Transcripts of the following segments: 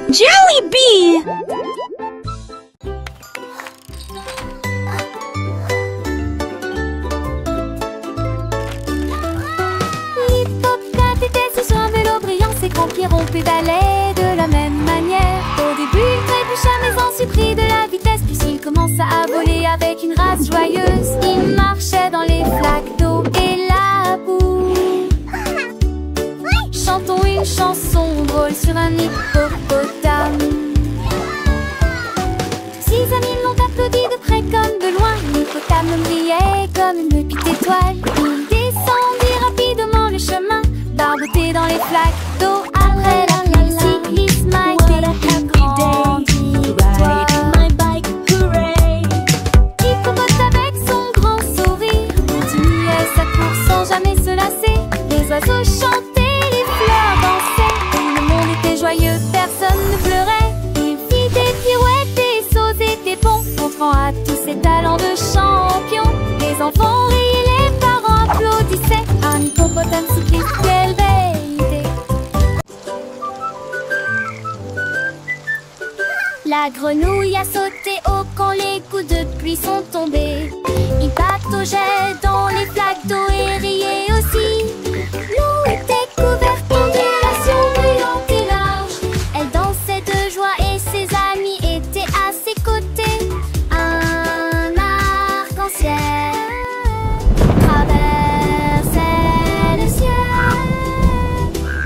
Jollibee! L'hippocrate était sur un vélo brillant, ses grands pieds pédalaient de la même manière. Au début, il trébucha mais ensuite prit de la vitesse. Puis il commença à voler avec une race joyeuse. Il marchait dans les flaques d'eau et la boue. Chantons une chanson drôle sur un hippopotame. Six amis l'ont applaudi de près comme de loin. L'hippopotame brillait comme une petite étoile. Il descendit rapidement le chemin, barboté dans les flaques d'eau. Après la cyclisme a été grandi. Hippopotame avec son grand sourire continuait sa course sans jamais se lasser. Les oiseaux chantaient, les fleurs dansaient. Tout le monde était joyeux, personne ne pleurait. Il fit des pirouettes, des sauts et des bonds, montrant à tous ses talents de champion. Les enfants riaient, les parents applaudissaient. Un hippopotame cycliste, quelle belle idée! La grenouille a sauté haut quand les coups de pluie sont tombés. Il pataugeait dans les flaques d'eau et riait aussi. L'eau était couverte d'ondulations brillantes et larges. Elle dansait de joie et ses amis étaient à ses côtés. Un arc-en-ciel traversait le ciel.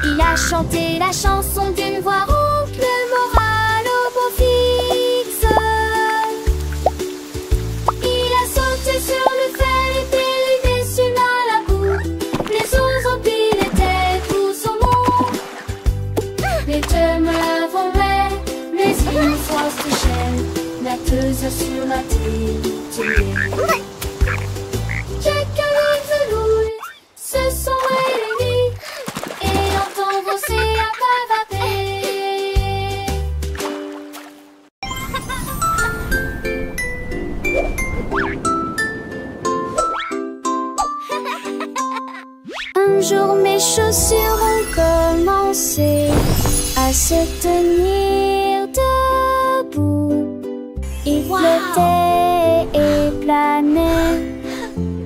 Il a chanté la chanson d'une voix rauque, le moral au beau fixe. Il a sauté sur le fer et dérivé sur la boue. Les oiseaux pilotaient tous au monde. Les demeures vombaient, les îles se touchaient, natteuses sur la terre. Quelqu'un de velours se sont réunis et entendre l'océan bavader. Un jour mes chaussures ont commencé à se tenir debout. Ils flottaient et planaient,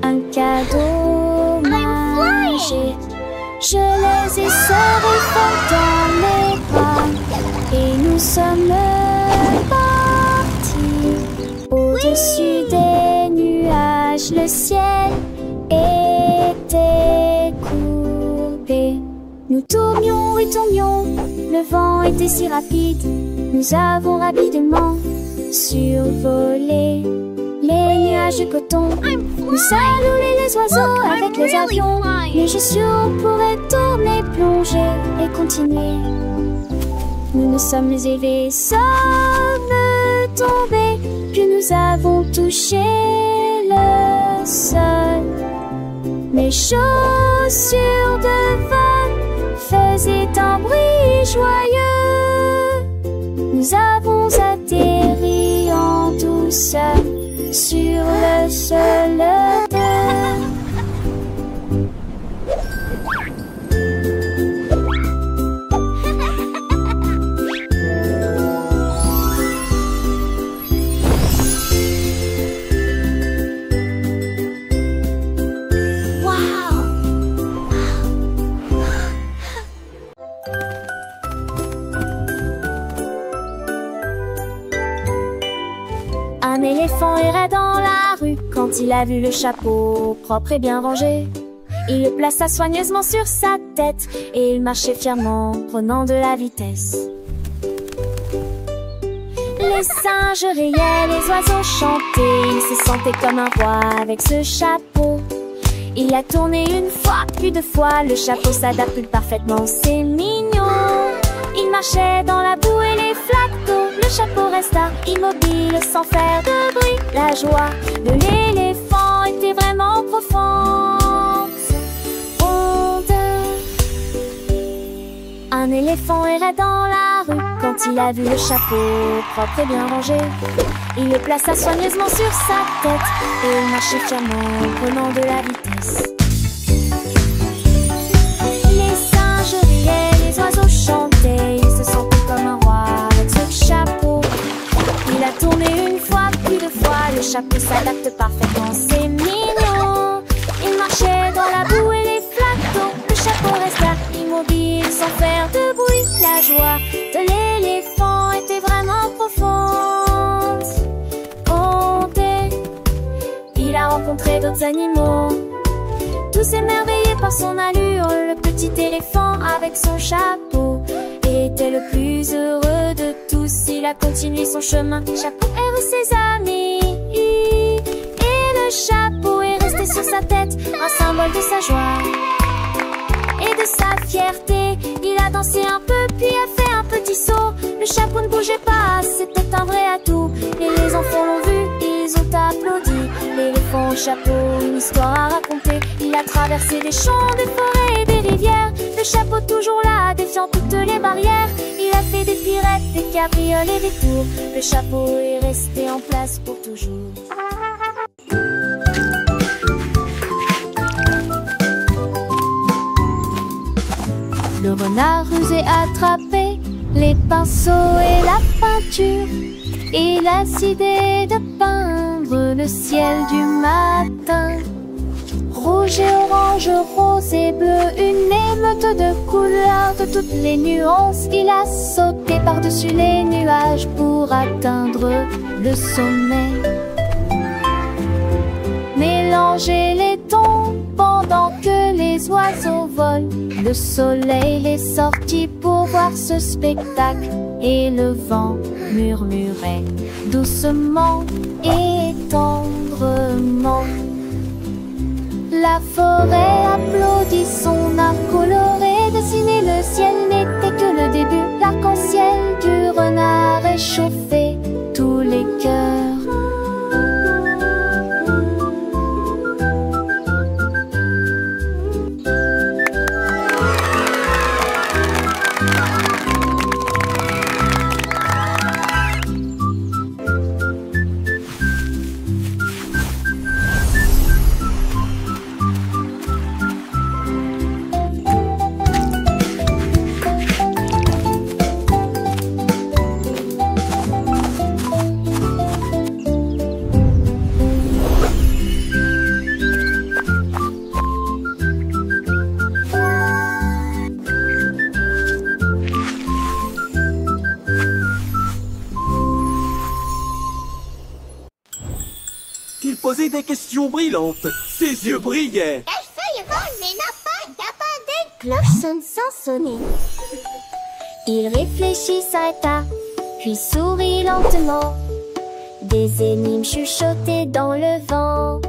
un cadeau magique. Je les ai serrés fort dans mes bras et nous sommes partis. Au-dessus des nuages, le ciel était coupé. Nous tournions et tombions, le vent était si rapide. Nous avons rapidement survolé les nuages de coton. Nous saluons les oiseaux avec les avions. Les chaussures pourraient tourner, plonger et continuer. Nous nous sommes élevés, sommes tombés, puis nous avons touché le sol. Mes chaussures de vol faisaient un bruit joyeux. Nous avons atterri en douceur sur le sol de Un éléphant errait dans la rue quand il a vu le chapeau propre et bien rangé. Il le plaça soigneusement sur sa tête et il marchait fièrement, prenant de la vitesse. Les singes riaient, les oiseaux chantaient, il se sentait comme un roi avec ce chapeau. Il a tourné une fois, puis deux fois, le chapeau s'adapte parfaitement, c'est mignon. Il marchait dans la boue et les flaques d'eau. Le chapeau resta immobile sans faire de bruit. La joie de l'éléphant était vraiment profonde. Un éléphant errait dans la rue quand il a vu le chapeau propre et bien rangé. Il le plaça soigneusement sur sa tête et il marchait fièrement, prenant de la vitesse. Les singes riaient, les oiseaux chantaient, il se sentait comme un roi chapeau s'adapte parfaitement, c'est mignon. Il marchait dans la boue et les flaques d'eau. Le chapeau resta immobile sans faire de bruit. La joie de l'éléphant était vraiment profonde. Comptez, il a rencontré d'autres animaux, tous émerveillés par son allure. Le petit éléphant avec son chapeau était le plus heureux de tous. Il a continué son chemin, chapeau et rue ses amis. Et le chapeau est resté sur sa tête, un symbole de sa joie et de sa fierté. Il a dansé un peu puis a fait un petit saut. Le chapeau ne bougeait pas, c'était un vrai atout. Et les enfants l'ont vu, ils ont applaudi. L'éléphant au chapeau, une histoire à raconter. Il a traversé des champs, des forêts et des rivières. Le chapeau toujours là, défiant toutes les barrières. Il a fait des pirouettes, des cabriolets, des tours. Le chapeau est resté en place pour toujours. Le renard rusé attrapé les pinceaux et la peinture. Il a décidé de peindre le ciel du matin. Rouge et orange, rose et bleu, une émeute de couleurs de toutes les nuances. Il a sauté par-dessus les nuages pour atteindre le sommet. Mélanger les tons pendant que les oiseaux volent. Le soleil est sorti pour voir ce spectacle et le vent murmurait doucement et tendrement. La forêt applaudit, son art coloré. Dessiner le ciel n'était que le début. L'arc-en-ciel du renard réchauffait tous les cœurs. Il posait des questions brillantes. Ses yeux brillaient. Les feuilles volent mais n'a pas d'appât. Des cloches sonnent sans sonner. Il réfléchit, s'arrêta, puis sourit lentement. Des énigmes chuchotées dans le vent.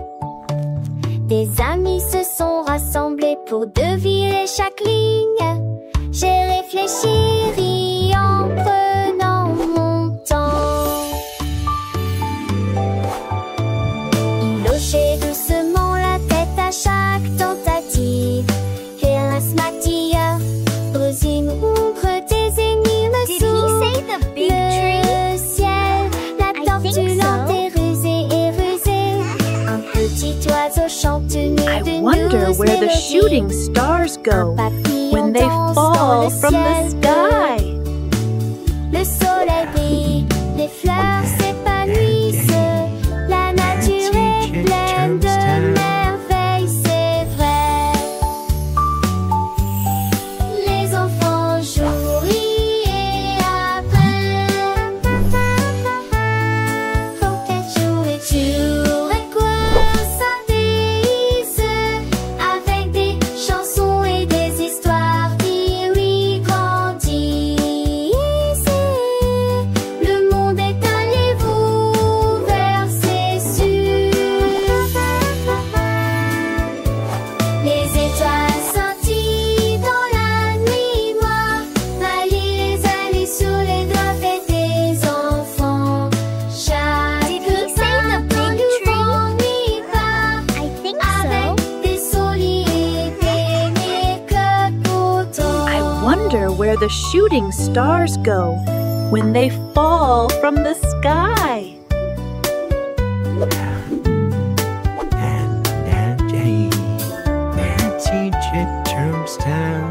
Des amis se sont rassemblés pour deviner chaque ligne. J'ai réfléchi, riant, prenant mon temps. Il hochait doucement la tête à chaque tentative. Erasmatia, Rosine ouvre des énigmes sous le ciel. La tortue lente et rusée, un petit oiseau chante une I wonder where the shooting stars go when they fall from the sky. Le soleil brille, les fleurs s'épanouissent. La nature est pleine de merveilles, c'est vrai. Les enfants jouent, rient et apprennent. Faut être joué, jour et quoi s'apaise avec des chansons et des histoires qui lui grandissent. Le monde est un livre ouvert, c'est sûr. Les étoiles scintillent dans la nuit noire. Vailler les années sur les doigts faits des enfants. Chaque pain du vent nuit part I think avec des souliers et des mécocoutons. I wonder where the shooting stars go when they fall from the sky. And Nancy Chitterum's town.